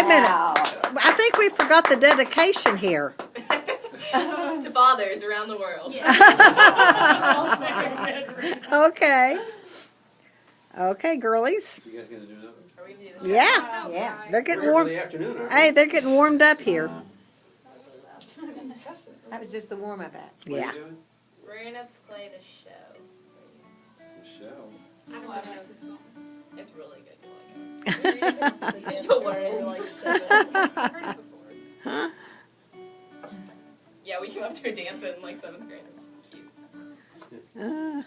wait a minute. Wow. I think we forgot the dedication here. To fathers around the world. Okay. Okay, girlies. You guys gonna do another? Are we gonna do this? Yeah. Yeah. They're getting We're here for warm. the afternoon, aren't we? Hey, they're getting warmed up here. That was just the warm-up act. What are Yeah. you doing? We're gonna play the show. The show. I don't know this song. It's really good. You'll learn it in like 7. I've heard it before. Huh? Yeah, we came up to a dance in like 7th grade. It's just cute. Uh,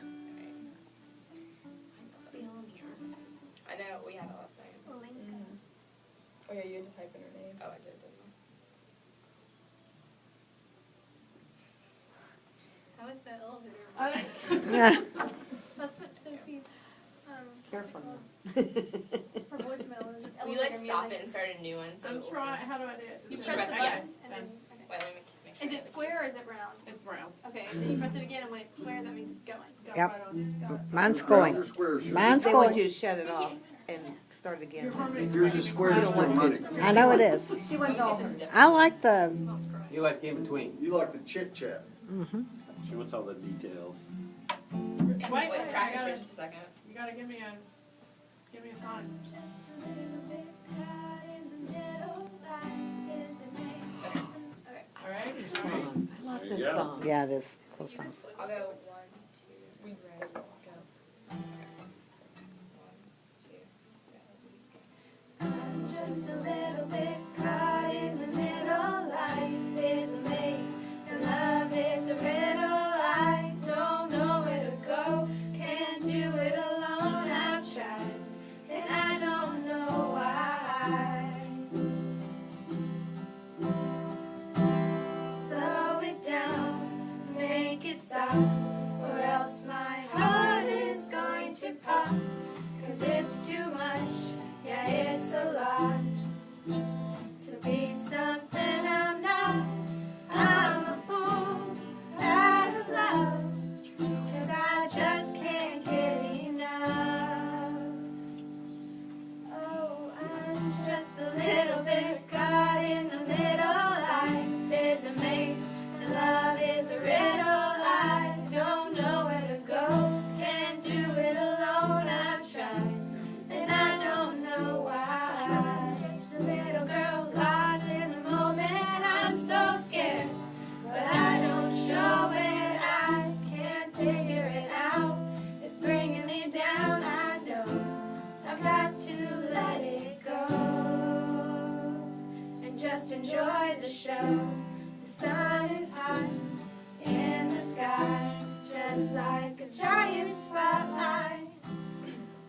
I know, we had it last night. Oh yeah, you had to type in her name. Oh, I did, didn't I like the elevator. yeah. That's what Sophie's Careful now. her voicemail is. It's I? We like stopped it and started a new one. So I'm we'll trying. see. How do I do it? You Just press press the it. button. And then, okay. Wait, let me make sure. Is it square or is it round? It's round. Okay, then you press it again, and when it's square, that means it's going. Go Yep. right on. Got it. Mine's going. Mine's They want going. you to shut it off and start again. Yours is square, it's still money. I know it is. She wants all her. I like the. You like the in between. You like the chit chat. Mhm. She wants all the details. Wait, Wait, I practice gotta, for just a second. you gotta give me a sign. All right. This song. I love There this you go. song. Yeah, it is. Cool song. I'll go 1, 2. We ready? Go. Okay. 1, 2. Just a little bit caught in the middle. Life is a maze, and love is a riddle. I don't know where to go, can't do it alone. I've tried, and I don't know why. Slow it down, make it stop, or else my heart is going to pop. 'Cause it's too much, yeah, it's a lot to be something I'm not. I'm a fool out of love, 'cause I just can't get enough. Oh, I'm just a little bit caught in the middle. Life is a maze, and love is a riddle. I don't know where to go, can't do it alone. I've tried, and I don't know why. Just a little girl lost in the moment. I'm so scared, but I don't show it. I can't figure it out. It's bringing me down. I know I've got to let it go and just enjoy the show. The sun is hot in the sky, just like a giant spotlight.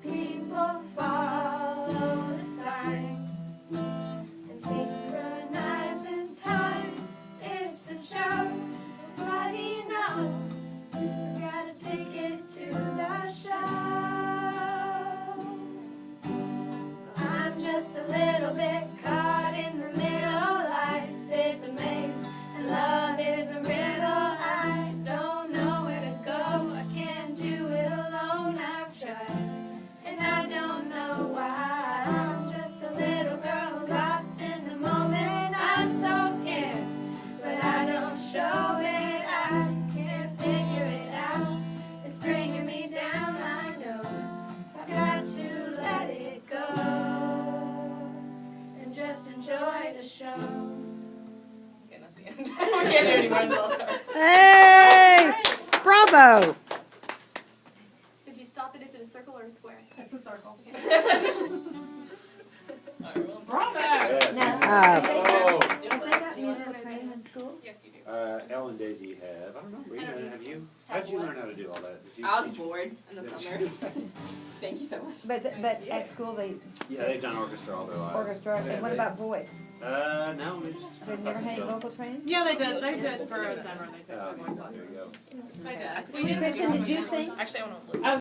People follow the signs and synchronize in time. It's a joke, nobody knows. I gotta take it to the show. I'm just a little bit caught in the middle. Life is a maze, and love is a riddle. I don't know where to go, I can't do it alone. I've tried, and I don't know why. I'm just a little girl lost in the moment. I'm so scared, but I don't show it. I can't figure it out. It's bringing me down. I know I got to let it go and just enjoy the show. Okay, that's the end. We can't do any more than that. Hey! Bravo! Did you stop it? Is it a circle or a square? It's a circle. Bravo! Uh, Oh, Have they got musical training in school? Yes, you do. Elle and Daisy have. I don't know. Rena, have you? How'd you learn how to do all that? Did you I was teach- bored in the Did summer. you- Thank you so much. But at school they Yeah, they've done orchestra all their lives. orchestra. And what about voice? No, we just. They've never had any vocal training? Yeah, they did. They did for a summer. They took Oh, some voice there lessons. you go. I did. We did. Kristen, did you sing? Actually, I want to listen. I was